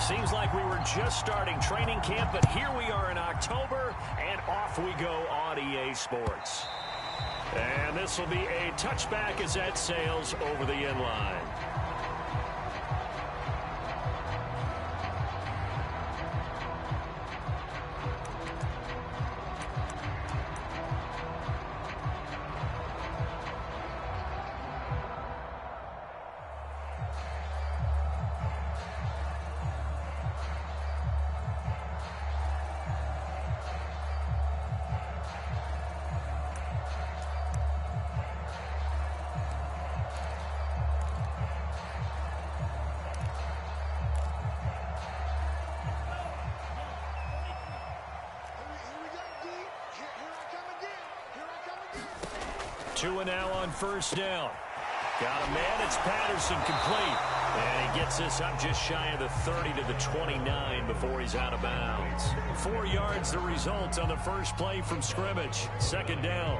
Seems like we were just starting training camp, but here we are in October, and off we go on EA Sports. And this will be a touchback as that sails over the end line. Two and now on first down. Got a man, it's Patterson, complete. And he gets this up just shy of the 30 to the 29 before he's out of bounds. 4 yards the result on the first play from scrimmage. Second down.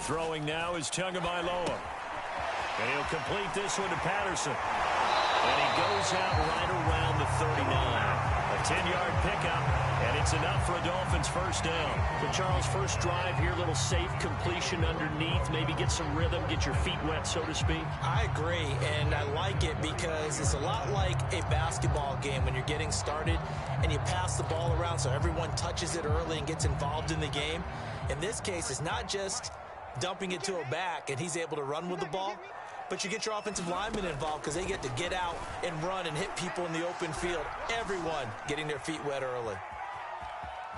Throwing now is Tagovailoa. And he'll complete this one to Patterson. And he goes out right around the 39. A 10-yard pickup, and it's enough for a Dolphins first down. So, Charles, first drive here, little safe completion underneath. Maybe get some rhythm, get your feet wet, so to speak. I agree, and I like it because it's a lot like a basketball game when you're getting started and you pass the ball around so everyone touches it early and gets involved in the game. In this case, it's not just dumping it to a back and he's able to run with the ball, but you get your offensive linemen involved because they get to get out and run and hit people in the open field. Everyone getting their feet wet early.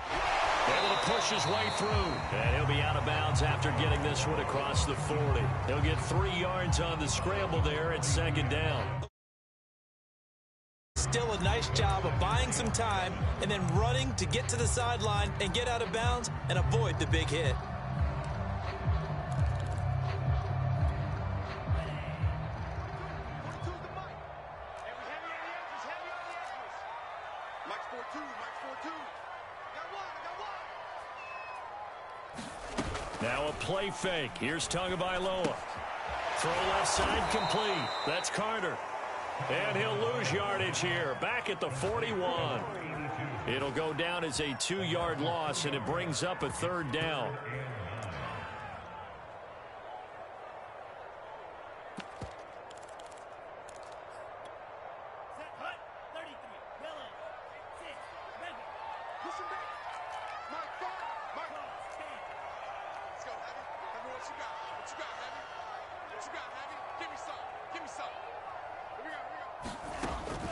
Able to push his way through, and he'll be out of bounds after getting this one across the 40. He'll get 3 yards on the scramble there at second down. Still a nice job of buying some time and then running to get to the sideline and get out of bounds and avoid the big hit. Now a play fake. Here's Tagovailoa. Throw left side complete. That's Carter. And he'll lose yardage here. Back at the 41. It'll go down as a 2-yard loss, and it brings up a third down.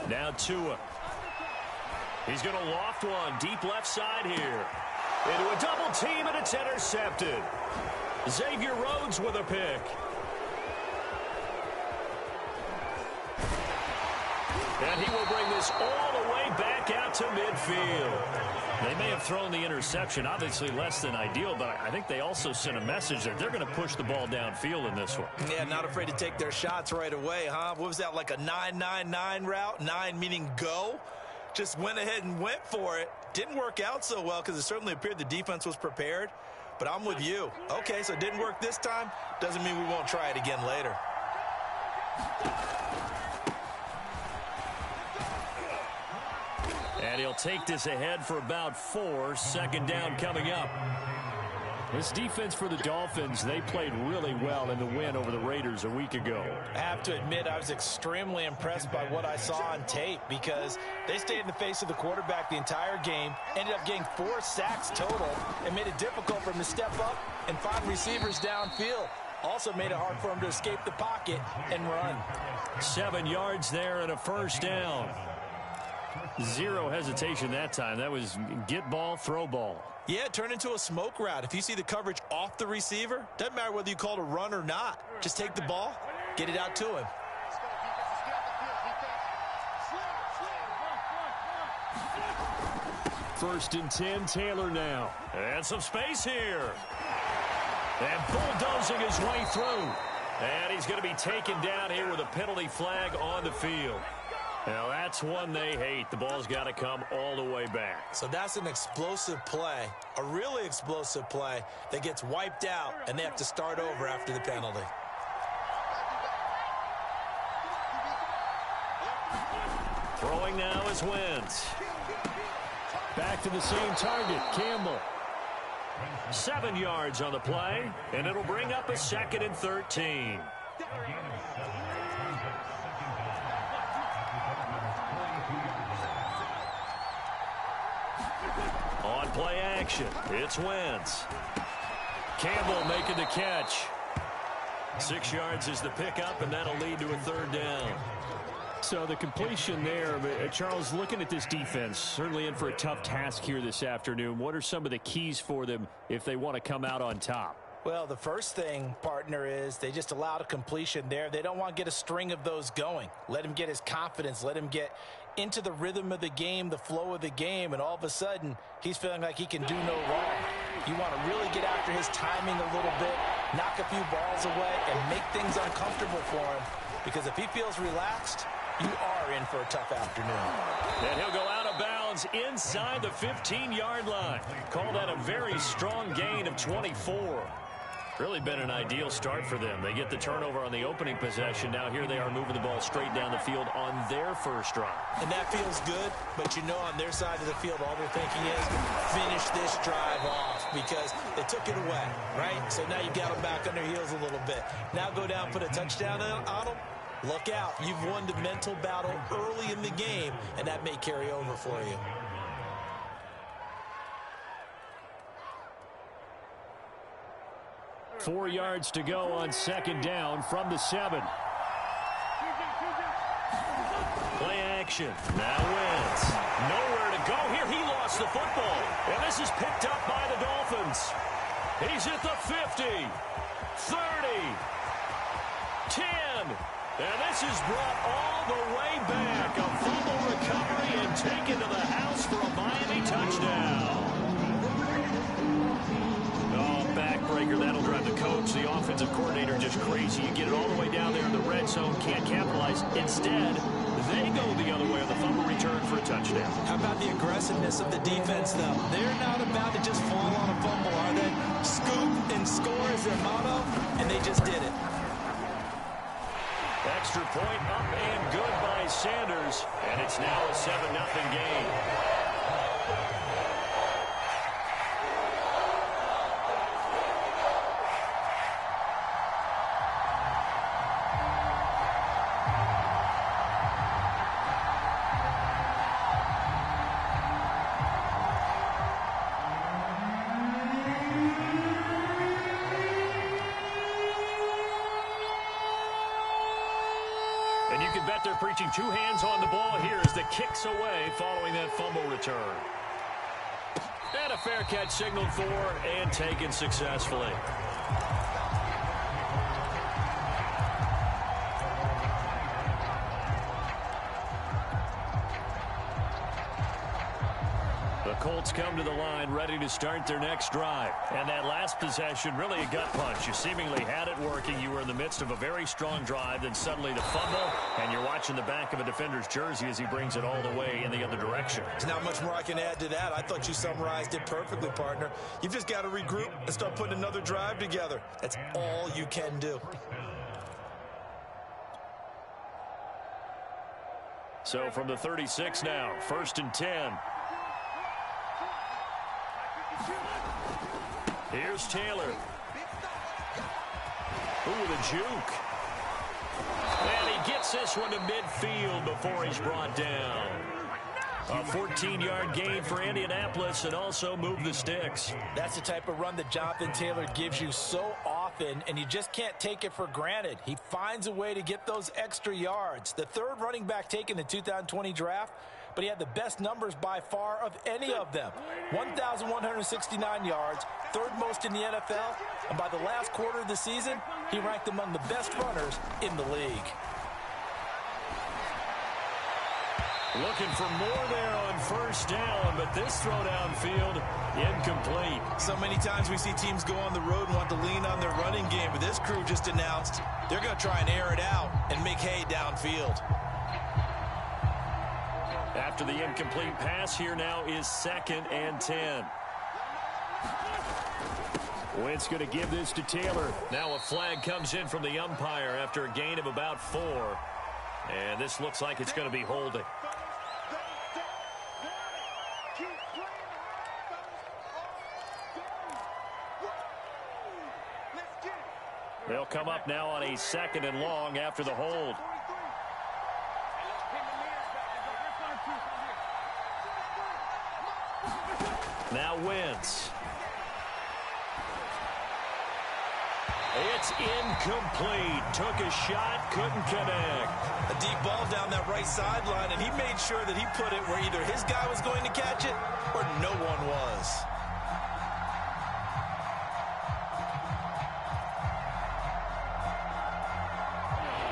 Now Tua. He's going to loft one deep left side here. Into a double team, and it's intercepted. Xavier Rhodes with a pick. And he will bring this all the way back out to midfield. They may have thrown the interception, obviously less than ideal, but I think they also sent a message that they're going to push the ball downfield in this one. Yeah, not afraid to take their shots right away, huh? What was that, like a 9-9-9 route? 9 meaning go? Just went ahead and went for it. Didn't work out so well because it certainly appeared the defense was prepared, but I'm with you. Okay, so it didn't work this time. Doesn't mean we won't try it again later. And he'll take this ahead for about 4. Second down coming up. This defense for the Dolphins, they played really well in the win over the Raiders a week ago. I have to admit, I was extremely impressed by what I saw on tape because they stayed in the face of the quarterback the entire game, ended up getting 4 sacks total, and made it difficult for him to step up and find receivers downfield. Also made it hard for him to escape the pocket and run. 7 yards there and a first down. Zero hesitation that time. That was get ball, throw ball. Yeah, it turned into a smoke route. If you see the coverage off the receiver, doesn't matter whether you call it a run or not. Just take the ball, get it out to him. First and 10, Taylor now. And some space here. And bulldozing his way through. And he's going to be taken down here with a penalty flag on the field. Now, that's one they hate. The ball's got to come all the way back. So that's an explosive play, a really explosive play that gets wiped out, and they have to start over after the penalty. Throwing now is Wentz. Back to the same target, Campbell. 7 yards on the play, and it'll bring up a 2nd and 13. On play action, it's Wentz. Campbell making the catch. 6 yards is the pickup, and that'll lead to a 3rd down. So the completion there, but Charles, looking at this defense, certainly in for a tough task here this afternoon. What are some of the keys for them if they want to come out on top? Well, the first thing, partner, is they just allowed a completion there. They don't want to get a string of those going. Let him get his confidence. Let him get into the rhythm of the game, the flow of the game, and all of a sudden, he's feeling like he can do no wrong. You want to really get after his timing a little bit, knock a few balls away, and make things uncomfortable for him. Because if he feels relaxed, you are in for a tough afternoon. And he'll go out of bounds inside the 15-yard line. Call that a very strong gain of 24. Really been an ideal start for them. They get the turnover on the opening possession. Now here they are moving the ball straight down the field on their first drive. And that feels good, but you know on their side of the field all they're thinking is finish this drive off because they took it away, right? So now you've got them back on their heels a little bit. Now go down, put a touchdown on them. Look out. You've won the mental battle early in the game, and that may carry over for you. Four yards to go on 2nd down from the 7. Play action. Now Wentz. Nowhere to go here. He lost the football. And this is picked up by the Dolphins. He's at the 50. 30. 10. And this is brought all the way back. A fumble recovery and taken to the house for a Miami touchdown. Oh, backbreaker. That'll drive the coach, the offensive coordinator, just crazy. You get it all the way down there in the red zone, can't capitalize. Instead, they go the other way on the fumble return for a touchdown. How about the aggressiveness of the defense, though? They're not about to just fall on a fumble, are they? Scoop and score is their motto, and they just did it. Extra point up and good by Sanders, and it's now a 7-0 game. And you can bet they're preaching 2 hands on the ball here as the kick's away following that fumble return. And a fair catch signaled for and taken successfully. The Colts come to the line ready to start their next drive. And that last possession, really a gut punch. You seemingly had it working. You were in the midst of a very strong drive. Then suddenly the fumble, and you're watching the back of a defender's jersey as he brings it all the way in the other direction. There's not much more I can add to that. I thought you summarized it perfectly, partner. You've just got to regroup and start putting another drive together. That's all you can do. So from the 36 now, 1st and 10. Here's Taylor. Ooh, the juke. And he gets this one to midfield before he's brought down. A 14-yard gain for Indianapolis and also move the sticks. That's the type of run that Jonathan Taylor gives you so often, and you just can't take it for granted. He finds a way to get those extra yards. The 3rd running back taken in the 2020 draft, but he had the best numbers by far of any of them. 1,169 yards, third most in the NFL, and by the last quarter of the season, he ranked among the best runners in the league. Looking for more there on first down, but this throw downfield, incomplete. So many times we see teams go on the road and want to lean on their running game, but this crew just announced they're going to try and air it out and make hay downfield. After the incomplete pass, here now is 2nd and 10. Wentz going to give this to Taylor. Now a flag comes in from the umpire after a gain of about 4. And this looks like it's going to be holding. They'll come up now on a 2nd and long after the hold. Now Wentz. It's incomplete. Took a shot, couldn't connect. A deep ball down that right sideline, and he made sure that he put it where either his guy was going to catch it or no one was.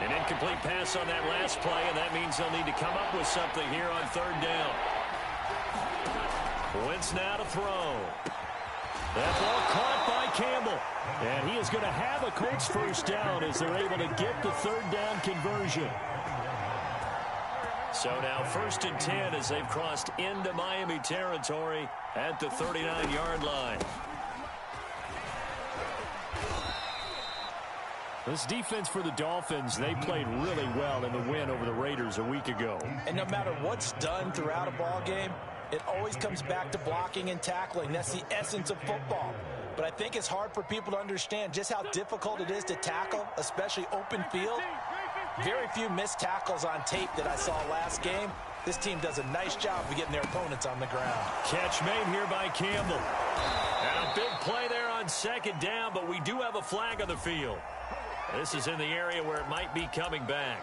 An incomplete pass on that last play, and that means they'll need to come up with something here on 3rd down. Wentz now to throw. That ball caught by Campbell. And he is going to have a Colts first down as they're able to get the 3rd down conversion. So now 1st and 10 as they've crossed into Miami territory at the 39-yard line. This defense for the Dolphins, they played really well in the win over the Raiders a week ago. And no matter what's done throughout a ball game, it always comes back to blocking and tackling. That's the essence of football. But I think it's hard for people to understand just how difficult it is to tackle, especially open field. Very few missed tackles on tape that I saw last game. This team does a nice job of getting their opponents on the ground. Catch made here by Campbell. And a big play there on 2nd down, but we do have a flag on the field. This is in the area where it might be coming back.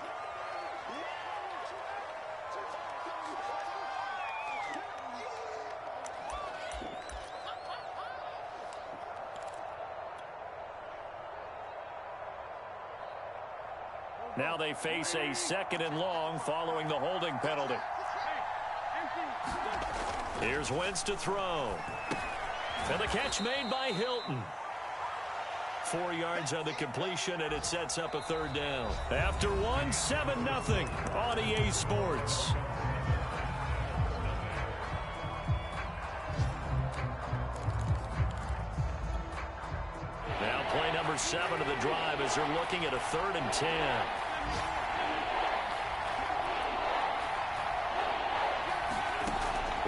Now they face a 2nd and long following the holding penalty. Here's Wentz to throw. And the catch made by Hilton. 4 yards on the completion, and it sets up a 3rd down. After 7-0 on EA Sports. Now play number 7 of the drive as they're looking at a 3rd and 10.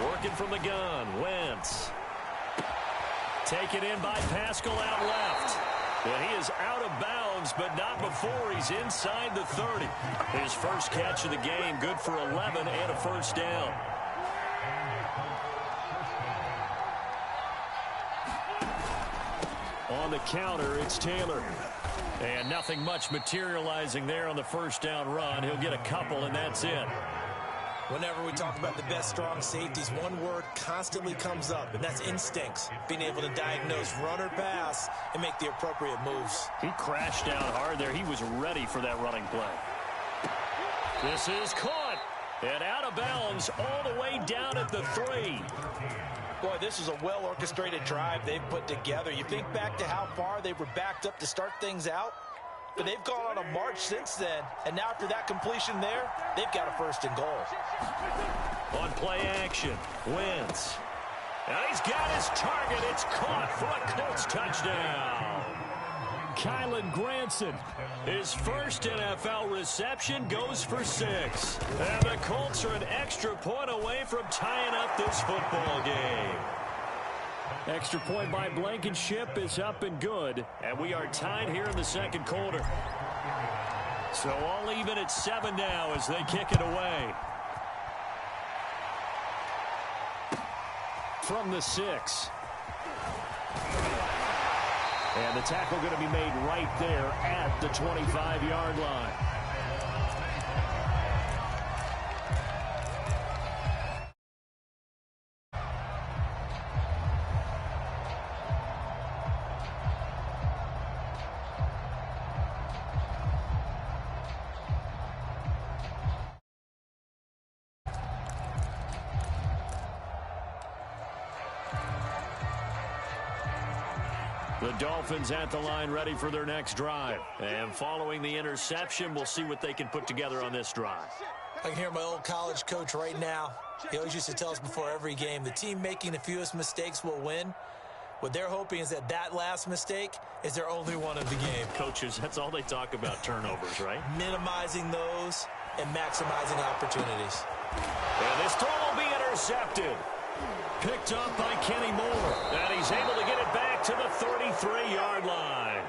Working from the gun, Wentz. Taken in by Pascal out left. And he is out of bounds, but not before he's inside the 30. His first catch of the game, good for 11 and a first down. On the counter, it's Taylor. And nothing much materializing there on the first down run. He'll get a couple, and that's it. Whenever we talk about the best strong safeties, one word constantly comes up, and that's instincts. Being able to diagnose run or pass and make the appropriate moves. He crashed down hard there. He was ready for that running play. This is caught. And out of bounds all the way down at the 3. Boy, this is a well-orchestrated drive they've put together. You think back to how far they were backed up to start things out. But they've gone on a march since then, and now after that completion there, they've got a 1st and goal. On play action, Wentz. And he's got his target. It's caught for a Colts touchdown. Kylan Granson, his first NFL reception, goes for 6. And the Colts are an extra point away from tying up this football game. Extra point by Blankenship is up and good. And we are tied here in the 2nd quarter. So all even at 7 now as they kick it away. From the 6. And the tackle going to be made right there at the 25-yard line. The Dolphins at the line ready for their next drive. And following the interception, we'll see what they can put together on this drive. I can hear my old college coach right now. He always used to tell us before every game, the team making the fewest mistakes will win. What they're hoping is that last mistake is their only one of the game. Coaches, that's all they talk about, turnovers, right? Minimizing those and maximizing opportunities. And this throw will be intercepted. Picked up by Kenny Moore. And he's able to get it back to the 33-yard line.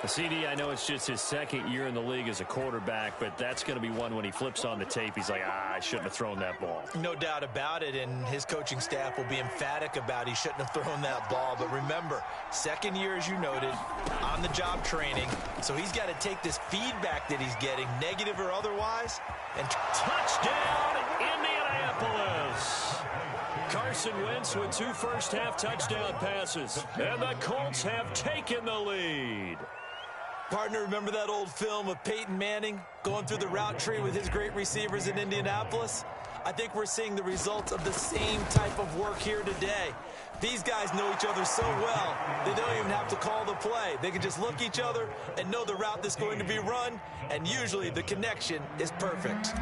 CD, I know it's just his second year in the league as a quarterback, but that's going to be one when he flips on the tape. He's like, I shouldn't have thrown that ball. No doubt about it, and his coaching staff will be emphatic about he shouldn't have thrown that ball. But remember, second year, as you noted, on-the-job training. So he's got to take this feedback that he's getting, negative or otherwise, and touchdown, Indianapolis. Carson Wentz with 2 first-half touchdown passes, and the Colts have taken the lead. Partner, remember that old film of Peyton Manning going through the route tree with his great receivers in Indianapolis? I think we're seeing the results of the same type of work here today. These guys know each other so well, they don't even have to call the play. They can just look each other and know the route that's going to be run, and usually the connection is perfect.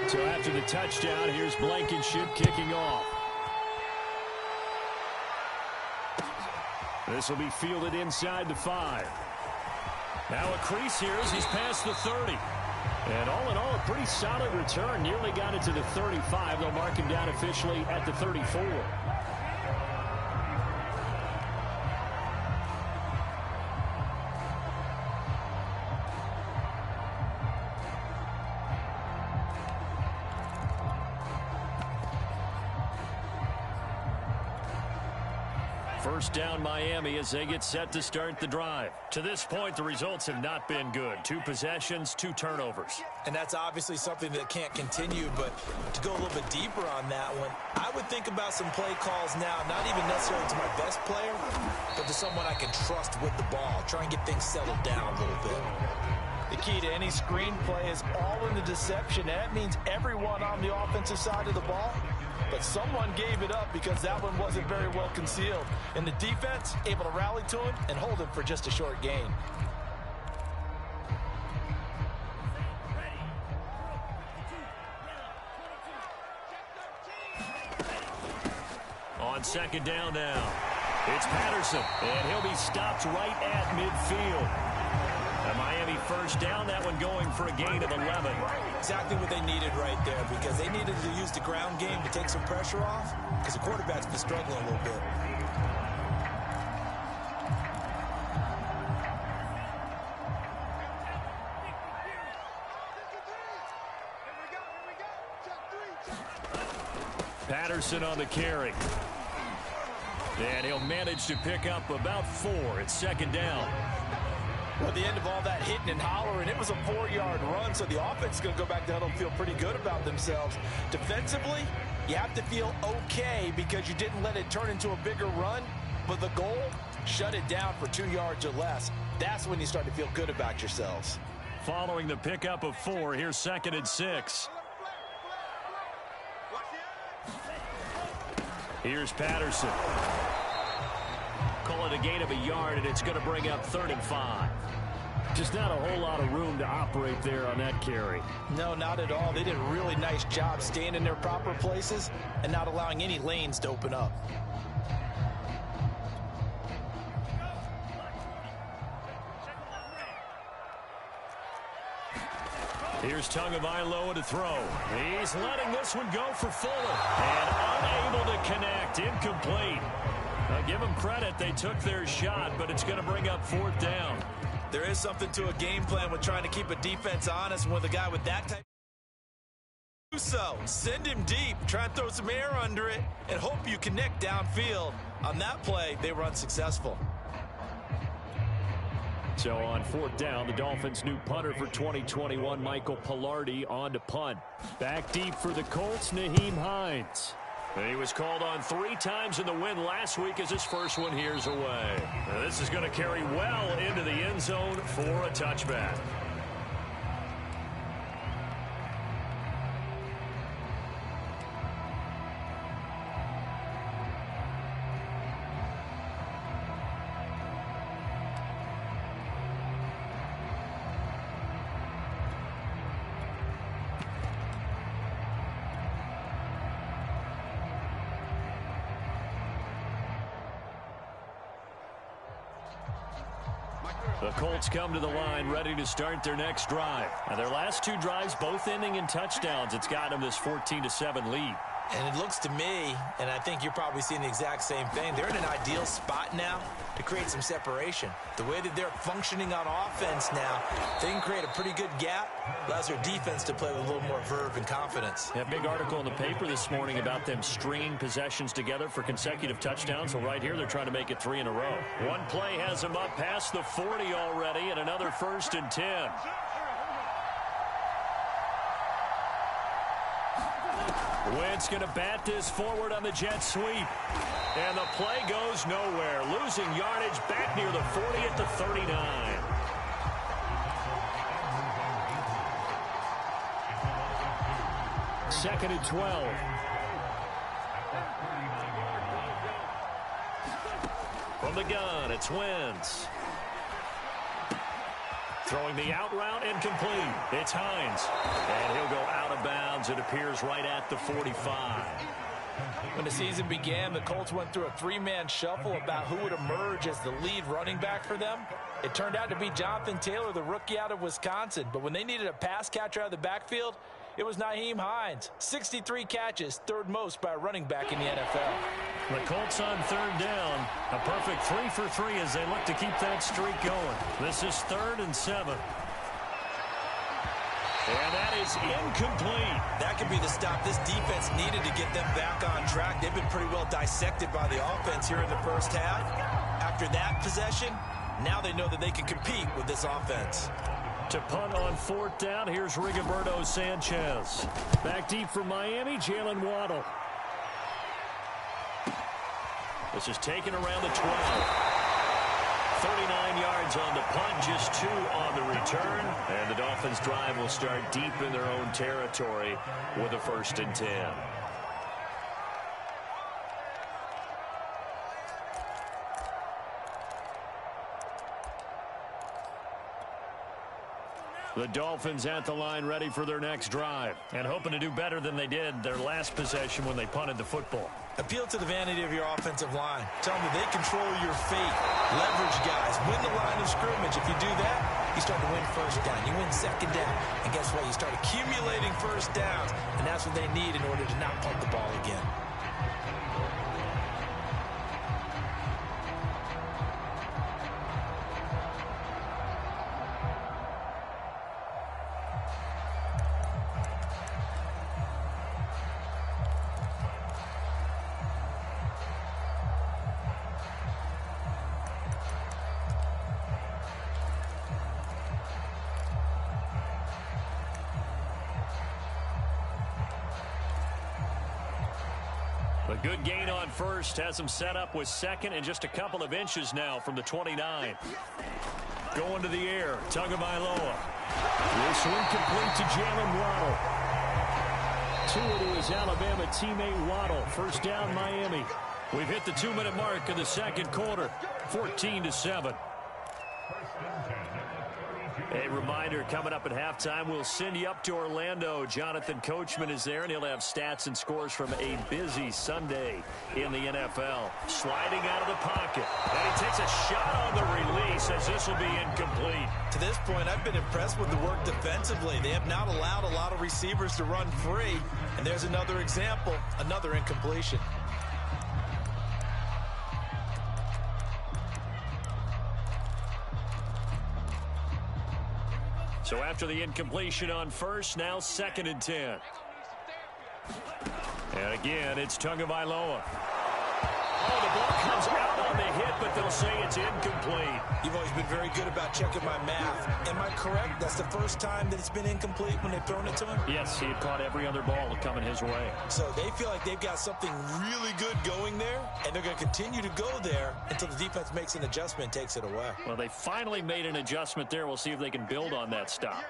So after the touchdown, here's Blankenship kicking off. This will be fielded inside the 5. Now a crease here as he's past the 30. And all in all, a pretty solid return. Nearly got it to the 35. They'll mark him down officially at the 34. First down Miami as they get set to start the drive. To this point, the results have not been good. 2 possessions, 2 turnovers. And that's obviously something that can't continue, but to go a little bit deeper on that one, I would think about some play calls now, not even necessarily to my best player, but to someone I can trust with the ball. Try and get things settled down a little bit. The key to any screenplay is all in the deception. And that means everyone on the offensive side of the ball, but someone gave it up because that one wasn't very well concealed. And the defense able to rally to him and hold him for just a short gain. On second down now, it's Patterson, and he'll be stopped right at midfield. A Miami first down, that one going for a gain of 11. Exactly what they needed right there, because they needed to use the ground game to take some pressure off, because the quarterback's been struggling a little bit. Patterson on the carry. And he'll manage to pick up about 4 at second down. Well, at the end of all that hitting and hollering, it was a 4-yard run, so the offense is going to go back down and feel pretty good about themselves. Defensively, you have to feel okay because you didn't let it turn into a bigger run, but the goal, shut it down for 2 yards or less. That's when you start to feel good about yourselves. Following the pickup of 4, here's second and 6. Here's Patterson. Call it a gain of a yard, and it's going to bring up 35. Just not a whole lot of room to operate there on that carry. No, not at all. They did a really nice job staying in their proper places and not allowing any lanes to open up. Here's Tagovailoa to throw. He's letting this one go for Fuller. And unable to connect. Incomplete. Now give them credit. They took their shot, but it's going to bring up 4th down. There is something to a game plan with trying to keep a defense honest with a guy with that type. Do so. Send him deep. Try and throw some air under it and hope you connect downfield. On that play, they were unsuccessful. So on 4th down, the Dolphins' new punter for 2021, Michael Palardy, on to punt. Back deep for the Colts, Nyheim Hines. He was called on 3 times in the win last week as his first one here's away. Now this is going to carry well into the end zone for a touchback. The Colts come to the line ready to start their next drive. Now, their last two drives both ending in touchdowns. It's got them this 14-7 lead. And it looks to me, and I think you're probably seeing the exact same thing, they're in an ideal spot now to create some separation. The way that they're functioning on offense now, they can create a pretty good gap, allows their defense to play with a little more verve and confidence. A big article in the paper this morning about them stringing possessions together for consecutive touchdowns. Well, right here, they're trying to make it 3 in a row. One play has them up past the 40 already, and another 1st and 10. Wentz going to bat this forward on the jet sweep. And the play goes nowhere. Losing yardage back near the 40 at the 39. Second and 12. From the gun, it's Wentz. Throwing the out route, incomplete. It's Hines. And he'll go out of bounds. It appears right at the 45. When the season began, the Colts went through a three-man shuffle about who would emerge as the lead running back for them. It turned out to be Jonathan Taylor, the rookie out of Wisconsin. But when they needed a pass catcher out of the backfield, it was Nyheim Hines. 63 catches, third most by a running back in the NFL. The Colts on third down. A perfect 3 for 3 as they look to keep that streak going. This is 3rd and 7. And that is incomplete. That could be the stop this defense needed to get them back on track. They've been pretty well dissected by the offense here in the first half. After that possession, now they know that they can compete with this offense. To punt on 4th down, here's Rigoberto Sanchez. Back deep for Miami, Jalen Waddle. This is taken around the 12. 39 yards on the punt, just 2 on the return. And the Dolphins' drive will start deep in their own territory with a 1st and 10. The Dolphins at the line ready for their next drive and hoping to do better than they did their last possession when they punted the football. Appeal to the vanity of your offensive line. Tell them that they control your fate. Leverage guys. Win the line of scrimmage. If you do that, you start to win 1st down. You win 2nd down. And guess what? You start accumulating 1st downs. And that's what they need in order to not punt the ball again. A good gain on 1st has them set up with 2nd and just a couple of inches now from the 29. Going to the air, Tagovailoa. This one complete to Jalen Waddle. Two to his Alabama teammate Waddle. 1st down, Miami. We've hit the 2-minute mark of the 2nd quarter. 14-7. A reminder, coming up at halftime, we'll send you up to Orlando. Jonathan Coachman is there, and he'll have stats and scores from a busy Sunday in the NFL. Sliding out of the pocket, and he takes a shot on the release as this will be incomplete. To this point, I've been impressed with the work defensively. They have not allowed a lot of receivers to run free, and there's another example, another incompletion. So after the incompletion on 1st, now 2nd and 10. And again, it's Tagovailoa. Oh, the ball comes out on the hit, but they'll say it's incomplete. You've always been very good about checking my math. Am I correct? That's the first time that it's been incomplete when they've thrown it to him? Yes, he had caught every other ball coming his way. So they feel like they've got something really good going there, and they're going to continue to go there until the defense makes an adjustment and takes it away. Well, they finally made an adjustment there. We'll see if they can build on that stop.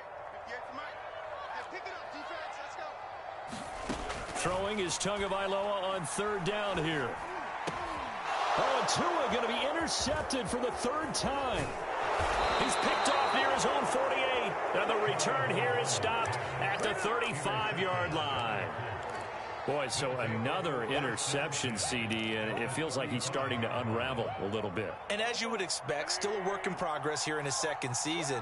Throwing is Tagovailoa on 3rd down here. Oh, and Tua going to be intercepted for the 3rd time. He's picked off near his own 48. And the return here is stopped at the 35-yard line. Boy, so another interception, CD, and it feels like he's starting to unravel a little bit. And as you would expect, still a work in progress here in his second season.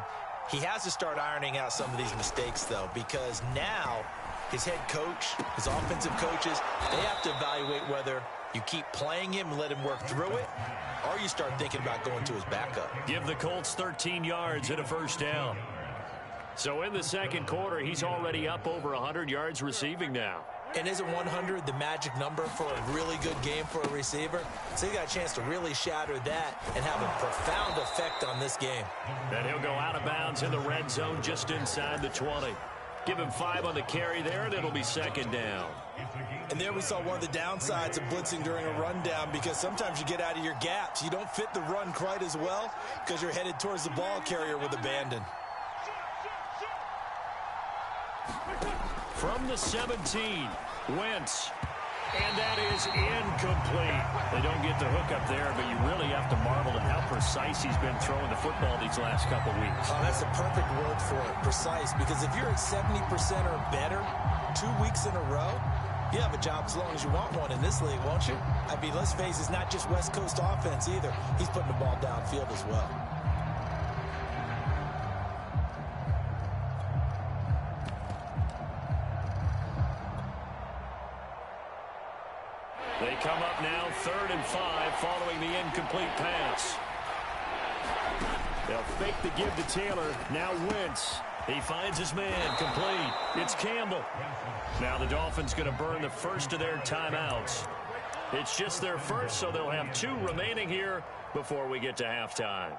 He has to start ironing out some of these mistakes, though, because now his head coach, his offensive coaches, they have to evaluate whether you keep playing him and let him work through it, or you start thinking about going to his backup. Give the Colts 13 yards and a first down. So in the second quarter, he's already up over 100 yards receiving now. And isn't 100 the magic number for a really good game for a receiver? So he got a chance to really shatter that and have a profound effect on this game. Then he'll go out of bounds in the red zone just inside the 20. Give him 5 on the carry there, and it'll be second down. And there we saw one of the downsides of blitzing during a rundown, because sometimes you get out of your gaps. You don't fit the run quite as well because you're headed towards the ball carrier with abandon. From the 17, Wentz. And that is incomplete. They don't get the hook up there, but you really have to marvel at how precise he's been throwing the football these last couple weeks. Oh, that's a perfect word for it, precise, because if you're at 70% or better 2 weeks in a row, you have a job as long as you want one in this league, won't you? I mean, let's face it, it's not just West Coast offense either. He's putting the ball downfield as well. They come up now 3rd and 5 following the incomplete pass. They'll fake the give to Taylor. Now Wentz. He finds his man. Complete. It's Campbell. Now the Dolphins going to burn the first of their timeouts. It's just their first, so they'll have 2 remaining here before we get to halftime.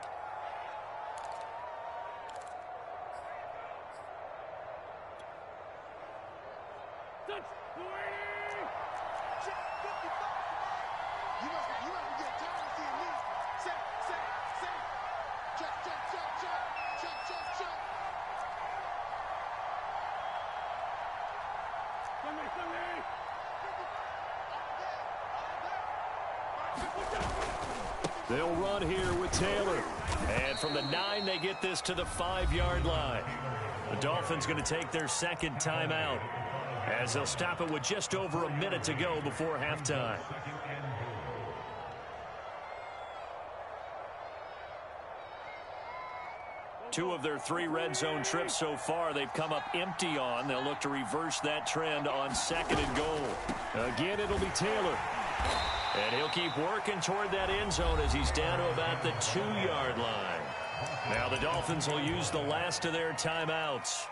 They'll run here with Taylor. And from the 9, they get this to the 5-yard line. The Dolphins going to take their second timeout, as they'll stop it with just over a minute to go before halftime. Two of their 3 red zone trips so far, they've come up empty on. They'll look to reverse that trend on 2nd and goal. Again, it'll be Taylor. And he'll keep working toward that end zone as he's down to about the 2-yard line. Now the Dolphins will use the last of their timeouts,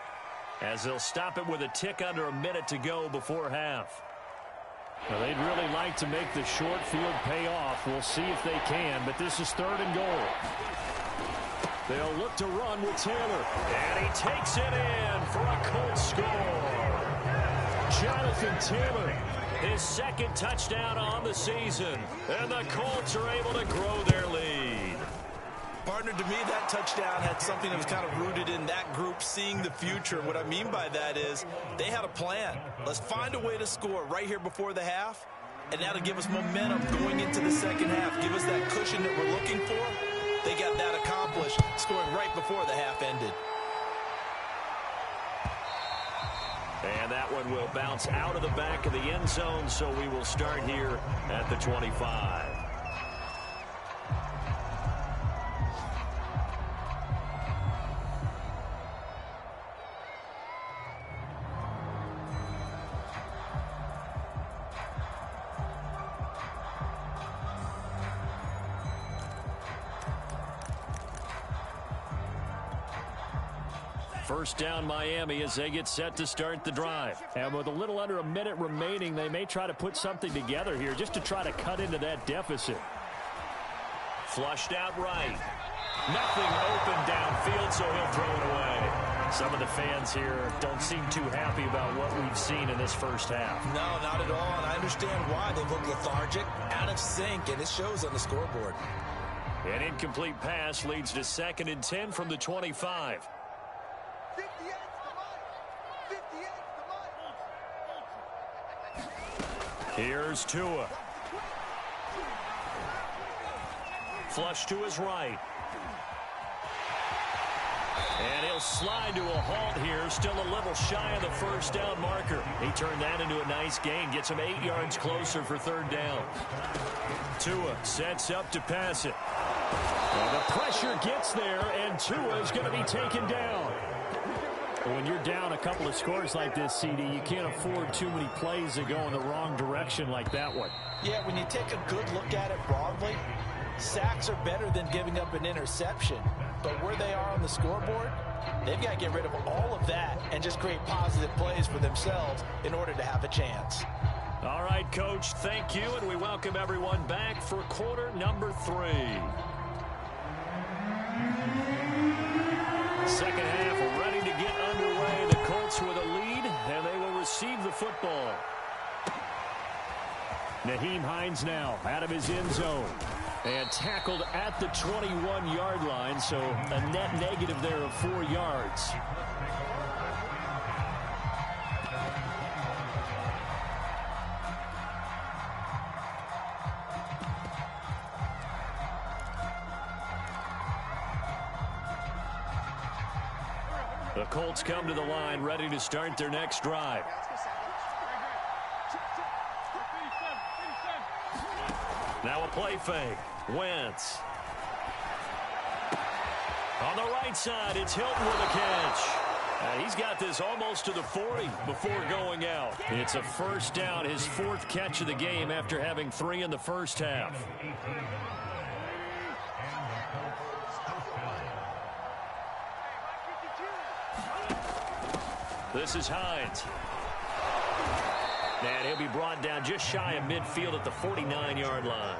as they'll stop it with a tick under a minute to go before half. Well, they'd really like to make the short field pay off. We'll see if they can, but this is 3rd and goal. They'll look to run with Taylor. And he takes it in for a Colts score. Jonathan Taylor, his 2nd touchdown on the season. And the Colts are able to grow their lead. Partner, to me, that touchdown had something that was kind of rooted in that group seeing the future. What I mean by that is they had a plan. Let's find a way to score right here before the half, and that'll give us momentum going into the second half. Give us that cushion that we're looking for. They got that accomplished, scoring right before the half ended. And that one will bounce out of the back of the end zone, so we will start here at the 25. First down Miami as they get set to start the drive. And with a little under a minute remaining, they may try to put something together here just to try to cut into that deficit. Flushed out right. Nothing open downfield, so he'll throw it away. Some of the fans here don't seem too happy about what we've seen in this first half. No, not at all, and I understand why. They look lethargic, out of sync, and it shows on the scoreboard. An incomplete pass leads to 2nd and 10 from the 25. Here's Tua. Flush to his right. And he'll they'll slide to a halt here. Still a little shy of the first down marker. He turned that into a nice gain. Gets him 8 yards closer for third down. Tua sets up to pass it. Well, the pressure gets there, and Tua is going to be taken down. When you're down a couple of scores like this, CD, you can't afford too many plays that go in the wrong direction like that one. Yeah, when you take a good look at it broadly, sacks are better than giving up an interception. But where they are on the scoreboard, they've got to get rid of all of that and just create positive plays for themselves in order to have a chance. All right, Coach, thank you, and we welcome everyone back for quarter number 3. Second half ready to get underway. The Colts with a lead, and they will receive the football. Nyheim Hines now out of his end zone. And tackled at the 21-yard line, so a net negative there of 4 yards. The Colts come to the line, ready to start their next drive. Now a play fake. Wentz. On the right side, it's Hilton with a catch. He's got this almost to the 40 before going out. It's a first down, his 4th catch of the game after having 3 in the first half. This is Hines. And he'll be brought down just shy of midfield at the 49-yard line.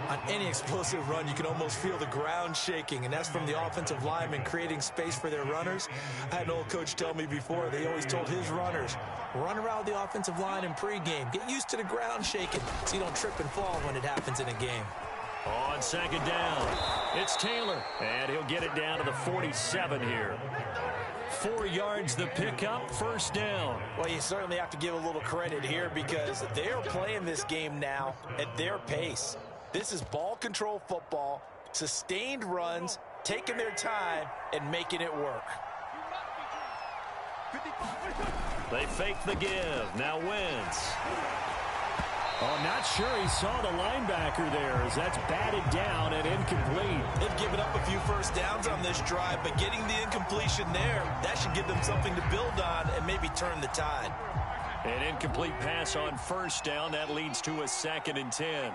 On any explosive run, you can almost feel the ground shaking, and that's from the offensive linemen creating space for their runners. I had an old coach tell me before, they always told his runners, run around the offensive line in pregame. Get used to the ground shaking so you don't trip and fall when it happens in a game. On second down, it's Taylor, and he'll get it down to the 47 here. 4 yards the pickup, first down. Well, you certainly have to give a little credit here because they're playing this game now at their pace. This is ball control football, sustained runs, taking their time, and making it work. They fake the give. Now Wentz. Oh, not sure he saw the linebacker there as that's batted down and incomplete. They've given up a few first downs on this drive, but getting the incompletion there, that should give them something to build on and maybe turn the tide. An incomplete pass on first down. That leads to a 2nd and 10.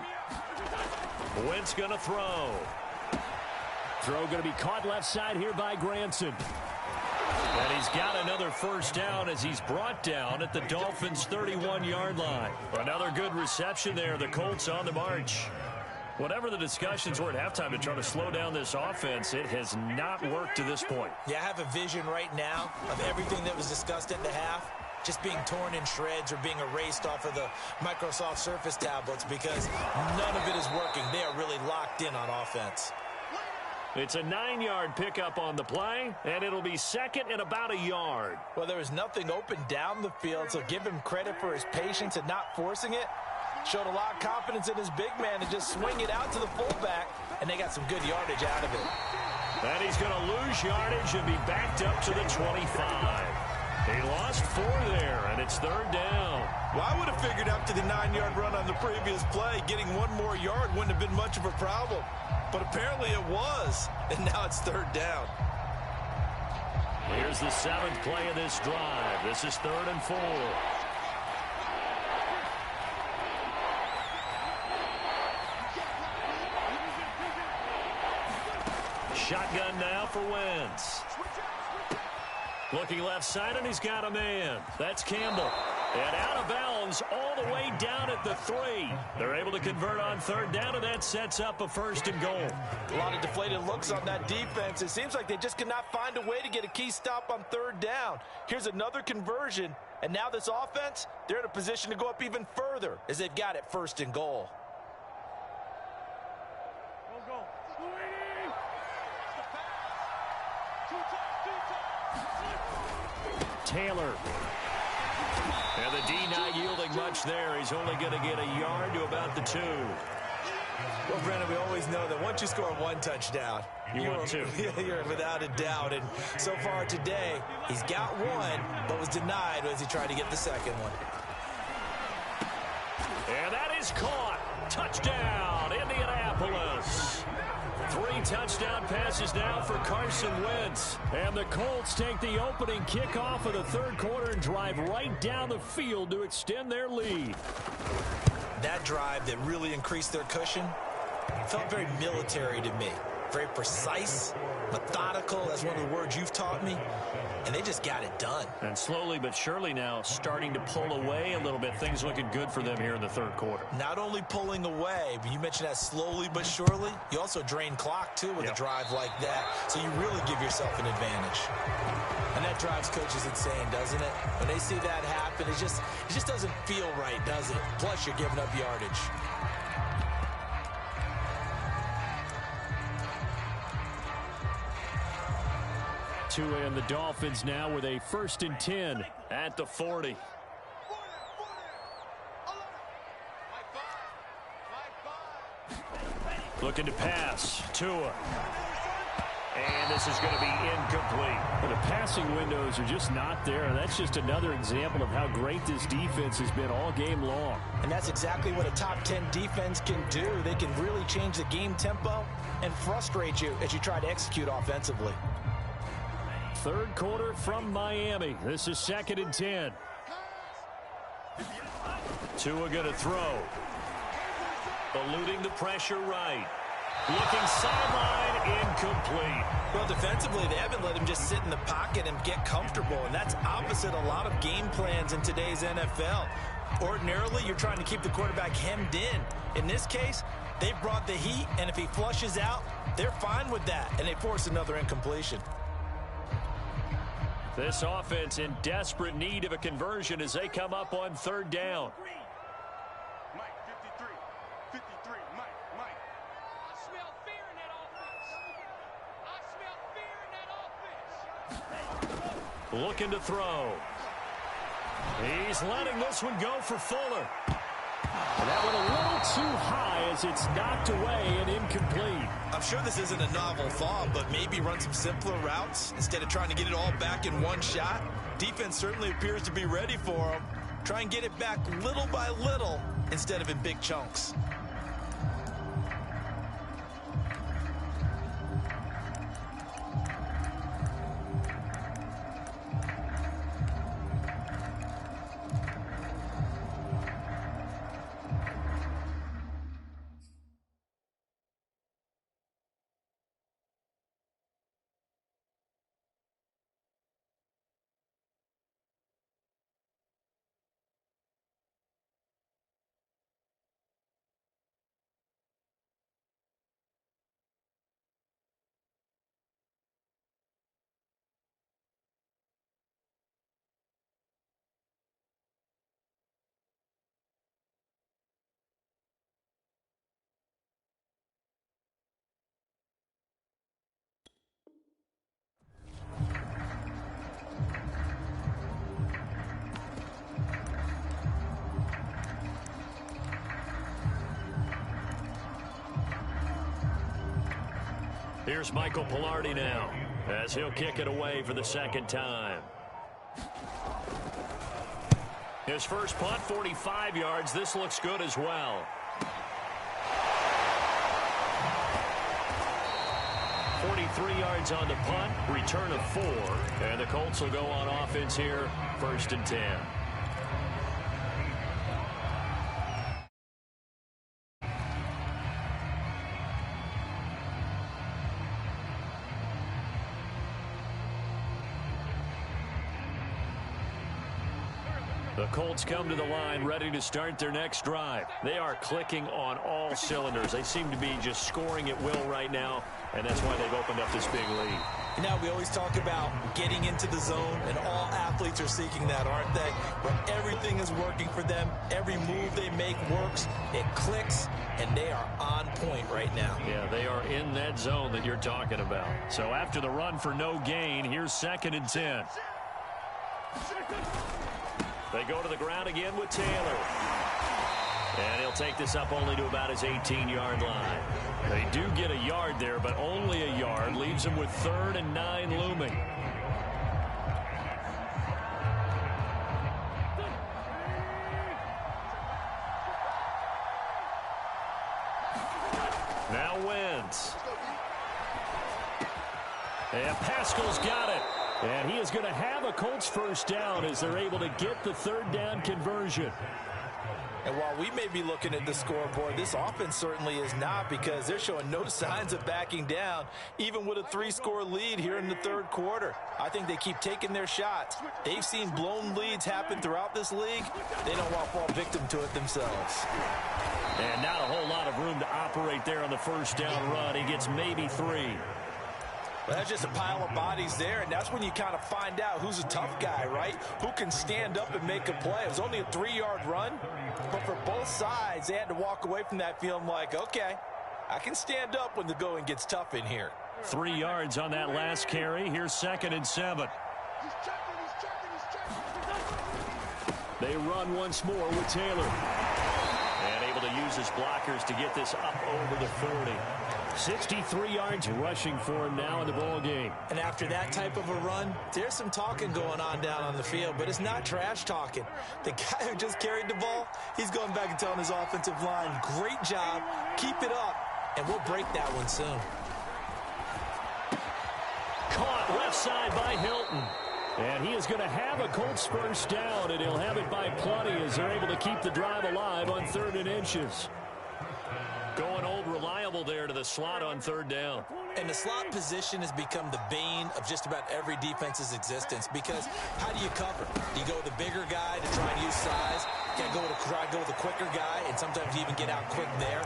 Wentz going to throw. Throw going to be caught left side here by Granson. And he's got another first down as he's brought down at the Dolphins' 31-yard line. Another good reception there. The Colts on the march. Whatever the discussions were at halftime to try to slow down this offense, it has not worked to this point. Yeah, I have a vision right now of everything that was discussed at the half just being torn in shreds or being erased off of the Microsoft Surface tablets because none of it is working. They are really locked in on offense. It's a 9-yard pickup on the play, and it'll be 2nd and about a yard. Well, there was nothing open down the field, so give him credit for his patience and not forcing it. Showed a lot of confidence in his big man to just swing it out to the fullback, and they got some good yardage out of it. And he's going to lose yardage and be backed up to the 25. He lost 4 there, and it's 3rd down. Well, I would have figured after the 9-yard run on the previous play, getting 1 more yard wouldn't have been much of a problem. But apparently it was, and now it's 3rd down. Here's the 7th play of this drive. This is 3rd and 4. Shotgun now for Wentz. Looking left side, and he's got a man. That's Campbell. And out of bounds all the way down at the 3. They're able to convert on 3rd down, and that sets up a 1st and goal. A lot of deflated looks on that defense. It seems like they just cannot find a way to get a key stop on 3rd down. Here's another conversion, and now this offense, they're in a position to go up even further as they've got it 1st and goal. Taylor. And the D not yielding much there. He's only going to get a yard to about the 2. Well, Brandon, we always know that once you score one touchdown, want two. You're without a doubt. And so far today, he's got one, but was denied as he tried to get the second one. And that is caught. Touchdown, Indianapolis. 3 touchdown passes now for Carson Wentz. And the Colts take the opening kickoff of the third quarter and drive right down the field to extend their lead. That drive that really increased their cushion felt very military to me. Very precise, methodical. That's one of the words you've taught me. And they just got it done. And slowly but surely now starting to pull away a little bit. Things looking good for them here in the third quarter. Not only pulling away, but you mentioned that slowly but surely. You also drain clock, too, with a drive like that. So you really give yourself an advantage. And that drives coaches insane, doesn't it? When they see that happen, it just doesn't feel right, does it? Plus, you're giving up yardage. Tua and the Dolphins now with a 1st and 10 at the 40. Looking to pass. Tua. And this is going to be incomplete. But the passing windows are just not there. And that's just another example of how great this defense has been all game long. And that's exactly what a top 10 defense can do. They can really change the game tempo and frustrate you as you try to execute offensively. Third quarter from Miami. This is 2nd and 10. Tua going to throw. Eluding the pressure right. Looking sideline, incomplete. Well, defensively, they haven't let him just sit in the pocket and get comfortable, and that's opposite a lot of game plans in today's NFL. Ordinarily, you're trying to keep the quarterback hemmed in. In this case, they brought the heat, and if he flushes out, they're fine with that, and they force another incompletion. This offense in desperate need of a conversion as they come up on 3rd down. Mike, 53, Mike. I smell fear in that offense. Looking to throw. He's letting this one go for Fuller. And that one a little too high as it's knocked away and incomplete. I'm sure this isn't a novel thought, but maybe run some simpler routes instead of trying to get it all back in one shot. Defense certainly appears to be ready for him. Try and get it back little by little instead of in big chunks. Here's Michael Pilardi now as he'll kick it away for the 2nd time. His first punt, 45 yards. This looks good as well. 43 yards on the punt, return of 4. And the Colts will go on offense here, 1st and 10. The Colts come to the line ready to start their next drive. They are clicking on all cylinders. They seem to be just scoring at will right now, and that's why they've opened up this big lead. Now, we always talk about getting into the zone, and all athletes are seeking that, aren't they? Where everything is working for them, every move they make works, it clicks, and they are on point right now. Yeah, they are in that zone that you're talking about. So after the run for no gain, here's 2nd and 10. They go to the ground again with Taylor. And he'll take this up only to about his 18-yard line. They do get a yard there, but only a yard. Leaves him with 3rd and 9 looming. Now Wentz. And Pascal's got it. And he is going to have a Colts first down as they're able to get the 3rd down conversion. And while we may be looking at the scoreboard, this offense certainly is not, because they're showing no signs of backing down, even with a 3-score lead here in the 3rd quarter. I think they keep taking their shots. They've seen blown leads happen throughout this league. They don't want to fall victim to it themselves. And not a whole lot of room to operate there on the first down run. He gets maybe 3. Well, that's just a pile of bodies there, and that's when you kind of find out who's a tough guy, right? Who can stand up and make a play. It was only a 3-yard run, but for both sides, they had to walk away from that feeling like, okay, I can stand up when the going gets tough in here. 3 yards on that last carry. Here's 2nd and 7. He's checking. They run once more with Taylor. And able to use his blockers to get this up over the 40. 63 yards rushing for him now in the ball game. And after that type of a run, there's some talking going on down on the field, but it's not trash talking. The guy who just carried the ball, he's going back and telling his offensive line, great job, keep it up, and we'll break that one soon. Caught left side by Hilton. And he is going to have a Colts first down, and he'll have it by plenty as they're able to keep the drive alive on 3rd and inches. Going old reliable there to the slot on 3rd down. And the slot position has become the bane of just about every defense's existence, because how do you cover? Do you go with the bigger guy to try and use size? You got to try to go with the quicker guy, and sometimes you even get out quick there.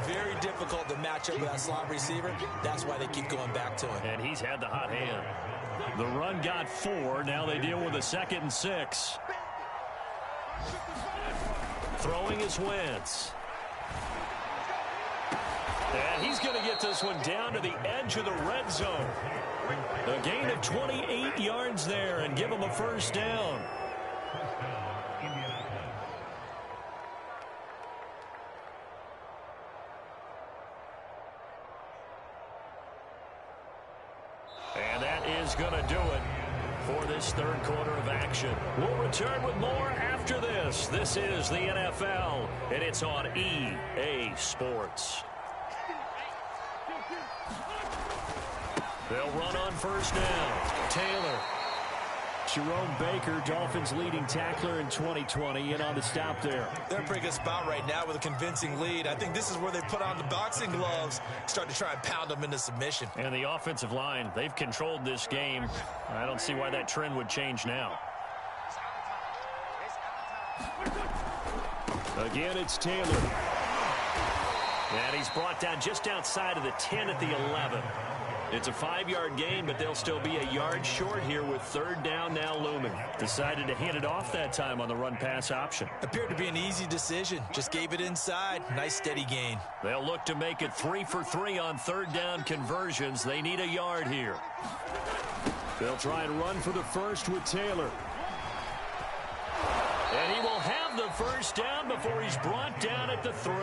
Very difficult to match up with that slot receiver. That's why they keep going back to him. And he's had the hot hand. The run got 4. Now they deal with a 2nd and 6. Throwing is Wentz. And he's going to get this one down to the edge of the red zone. A gain of 28 yards there and give him a first down. And that is going to do it for this 3rd quarter of action. We'll return with more after this. This is the NFL, and it's on EA Sports. They'll run on first down. Taylor. Jerome Baker, Dolphins leading tackler in 2020, in on the stop there. They're in a pretty good spot right now with a convincing lead. I think this is where they put on the boxing gloves, start to try and pound them into submission. And the offensive line, they've controlled this game. I don't see why that trend would change now. Again, it's Taylor. And he's brought down just outside of the 10 at the 11. It's a 5-yard gain, but they'll still be a yard short here with 3rd down now looming. Decided to hand it off that time on the run-pass option. Appeared to be an easy decision. Just gave it inside. Nice steady gain. They'll look to make it 3 for 3 on 3rd down conversions. They need a yard here. They'll try and run for the first with Taylor. And he will have the first down before he's brought down at the 3.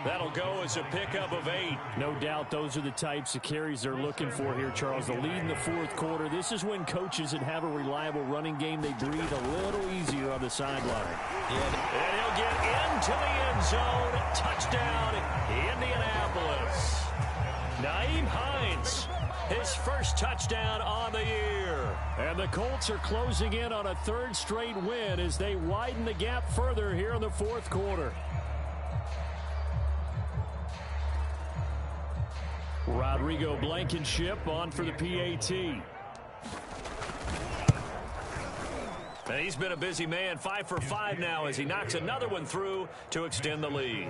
That'll go as a pickup of 8. No doubt those are the types of carries they're looking for here, Charles. The lead in the 4th quarter. This is when coaches that have a reliable running game, they breathe a little easier on the sideline. Yeah. And he'll get into the end zone. Touchdown, Indianapolis. Nyheim Hines, his first touchdown on the year. And the Colts are closing in on a 3rd straight win as they widen the gap further here in the 4th quarter. Rodrigo Blankenship on for the PAT. And he's been a busy man, 5 for 5 now as he knocks another one through to extend the lead.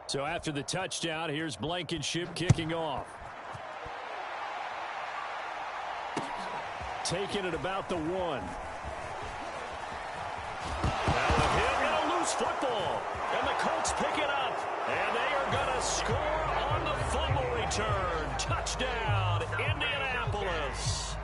So after the touchdown, here's Blankenship kicking off. taken at about the 1. Now a hit and a loose football. And the Colts pick it up. And they are going to score on the fumble return. Touchdown, Indianapolis.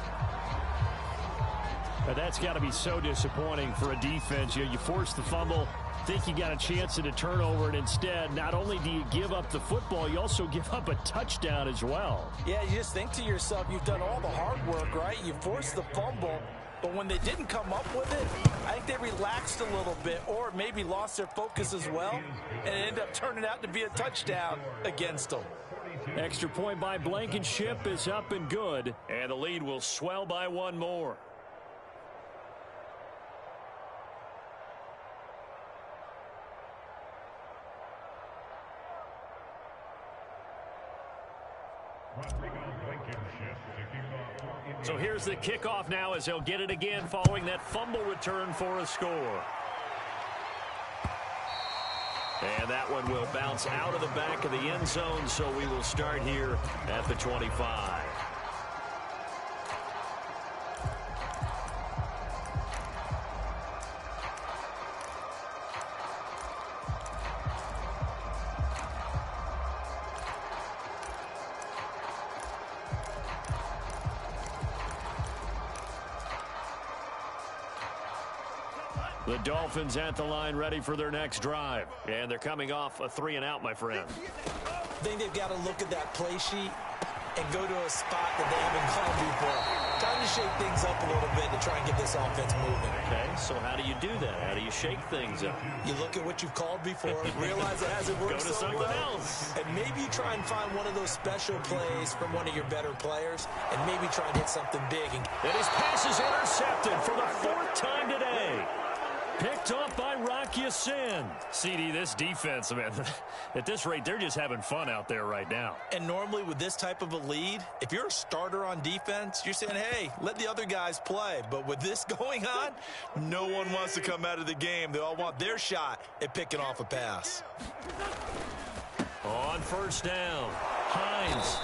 That's got to be so disappointing for a defense. You force the fumble, think you got a chance at a turnover, and instead, not only do you give up the football, you also give up a touchdown as well. Yeah, you just think to yourself, you've done all the hard work, right? You forced the fumble, but when they didn't come up with it, I think they relaxed a little bit or maybe lost their focus as well, and it ended up turning out to be a touchdown against them. Extra point by Blankenship is up and good, and the lead will swell by 1 more. So here's the kickoff now as they'll get it again following that fumble return for a score. And that one will bounce out of the back of the end zone, so we will start here at the 25. The Dolphins at the line ready for their next drive. And they're coming off a 3-and-out, my friend. I think they've got to look at that play sheet and go to a spot that they haven't gone before. Time to shake things up a little bit to try and get this offense moving. Okay, so how do you do that? How do you shake things up? You look at what you've called before, realize it hasn't worked Go to so something well, else. and maybe you try and find one of those special plays from one of your better players, and maybe try and hit something big. And his pass is intercepted for the 4th time today. Picked up by Rocky Sin. CD, this defense, man, at this rate, they're just having fun out there right now. And normally with this type of a lead, if you're a starter on defense, you're saying, hey, let the other guys play. But with this going on, no one wants to come out of the game. They all want their shot at picking off a pass. On first down, Hines.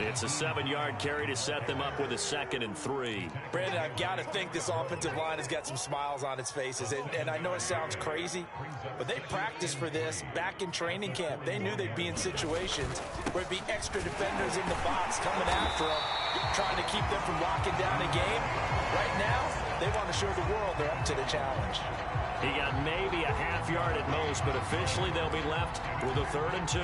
It's a 7-yard carry to set them up with a 2nd and 3. Brandon, I've got to think this offensive line has got some smiles on its faces. And I know it sounds crazy, but they practiced for this back in training camp. They knew they'd be in situations where it'd be extra defenders in the box coming after them, trying to keep them from locking down a game. Right now, they want to show the world they're up to the challenge. He got maybe a half yard at most, but officially they'll be left with a 3rd and 2.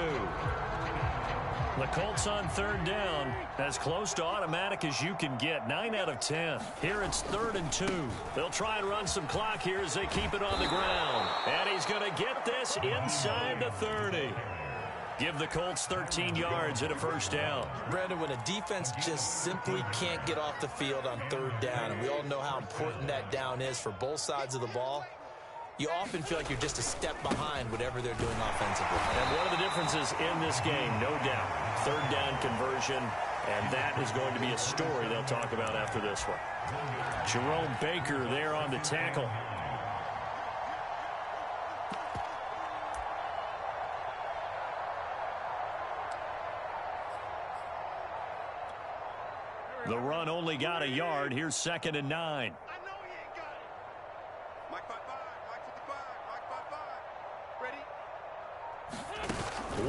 The Colts on 3rd down, as close to automatic as you can get, 9 out of 10. Here it's 3rd and 2. They'll try and run some clock here as they keep it on the ground. And he's going to get this inside the 30. Give the Colts 13 yards and a 1st down. Brandon, when a defense just simply can't get off the field on 3rd down, and we all know how important that down is for both sides of the ball, you often feel like you're just a step behind whatever they're doing offensively. And one of the differences in this game, no doubt, 3rd down conversion, and that is going to be a story they'll talk about after this one. Jerome Baker there on the tackle. The run only got a yard. Here's 2nd and 9.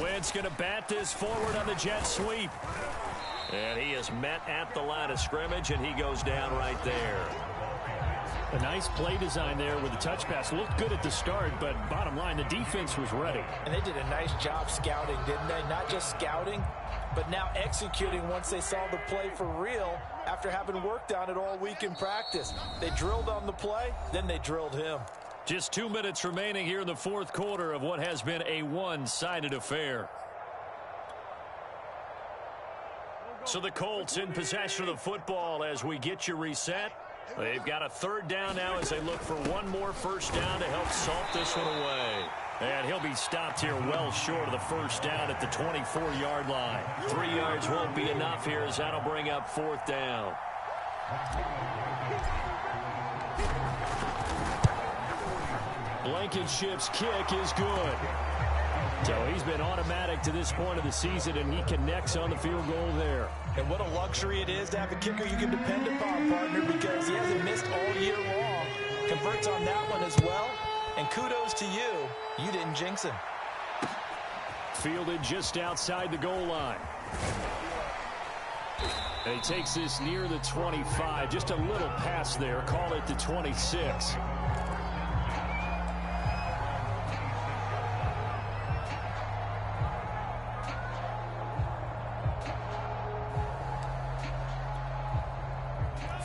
Wentz going to bat this forward on the jet sweep. And he is met at the line of scrimmage, and he goes down right there. A nice play design there with the touch pass. Looked good at the start, but bottom line, the defense was ready. And they did a nice job scouting, didn't they? Not just scouting, but now executing once they saw the play for real after having worked on it all week in practice. They drilled on the play, then they drilled him. Just 2 minutes remaining here in the 4th quarter of what has been a one-sided affair. So the Colts in possession of the football as we get you reset. They've got a 3rd down now as they look for one more 1st down to help salt this one away. And he'll be stopped here well short of the 1st down at the 24-yard line. 3 yards won't be enough here as that'll bring up 4th down. Blankenship's kick is good. So he's been automatic to this point of the season, and he connects on the field goal there. And what a luxury it is to have a kicker you can depend upon, partner, because he hasn't missed all year long. Converts on that one as well. And kudos to you. You didn't jinx him. Fielded just outside the goal line. And he takes this near the 25. Just a little pass there. Call it the 26.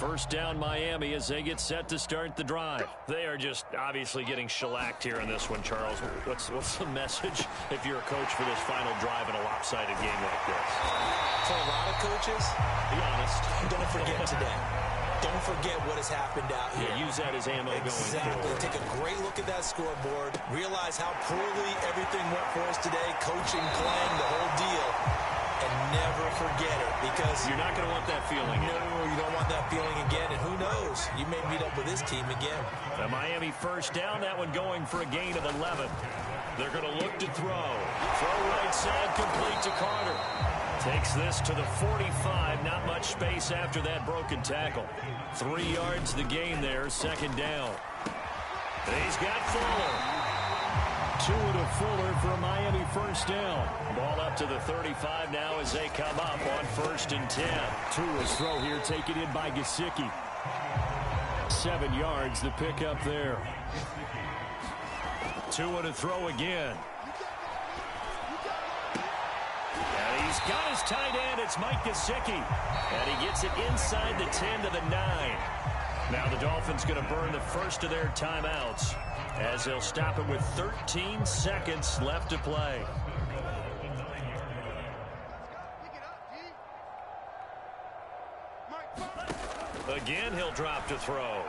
First down Miami as they get set to start the drive. They are just obviously getting shellacked here in this one, Charles. What's the message if you're a coach for this final drive in a lopsided game like this? For a lot of coaches, be honest. Don't forget today. Don't forget what has happened out here. Yeah, use that as ammo going forward. Take a great look at that scoreboard. Realize how poorly everything went for us today. Coaching, playing, the whole deal. And never forget it, because you're not going to want that feeling again. No, you don't want that feeling again. And who knows? You may meet up with this team again. The Miami first down, that one going for a gain of 11. They're going to look to throw. Throw right side, complete to Carter. Takes this to the 45. Not much space after that broken tackle. 3 yards the gain there, second down. He's got Fuller. 2 to Fuller for a Miami first down. Ball up to the 35 now as they come up on 1st and 10. Tua's throw here taken in by Gesicki. 7 yards the pickup there. Tua to throw again. And he's got his tight end. It's Mike Gesicki. And he gets it inside the 10 to the 9. Now the Dolphins going to burn the first of their timeouts as they'll stop it with 13 seconds left to play. Again, he'll drop to throw.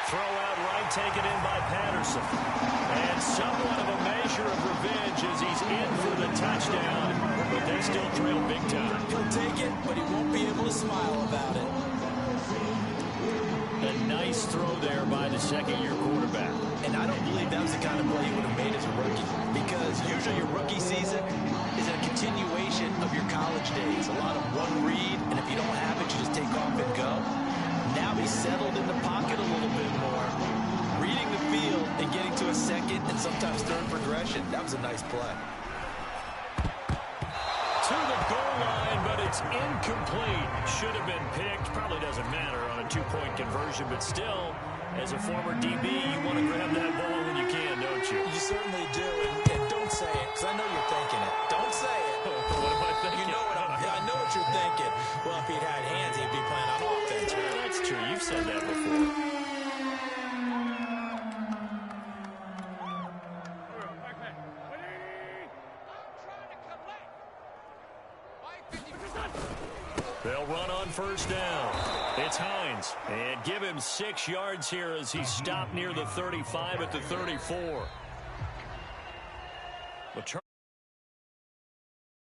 Throw out right, taken in by Patterson. And somewhat of a measure of revenge as he's in for the touchdown, but they still trail big time. He'll take it, but he won't be able to smile about it. A nice throw there by the second-year quarterback. And I don't believe that was the kind of play he would have made as a rookie, because usually your rookie season is a continuation of your college days. A lot of one read, and if you don't have it, you just take off and go. Now he's settled in the pocket a little bit more, reading the field and getting to a second and sometimes third progression. That was a nice play. To the goal line, but it's incomplete. Should have been picked. Probably doesn't matter on a two-point conversion, but still, as a former DB, you want to grab that ball when you can, don't you? You certainly do, and don't say it, because I know you're thinking it. Don't say it. What am I thinking? You know what I know what you're thinking. Well, if he'd had hands, he'd be playing on offense. Yeah, that's true. You've said that before. They'll run on first down. It's Hines. And give him 6 yards here as he stopped near the 35 at the 34.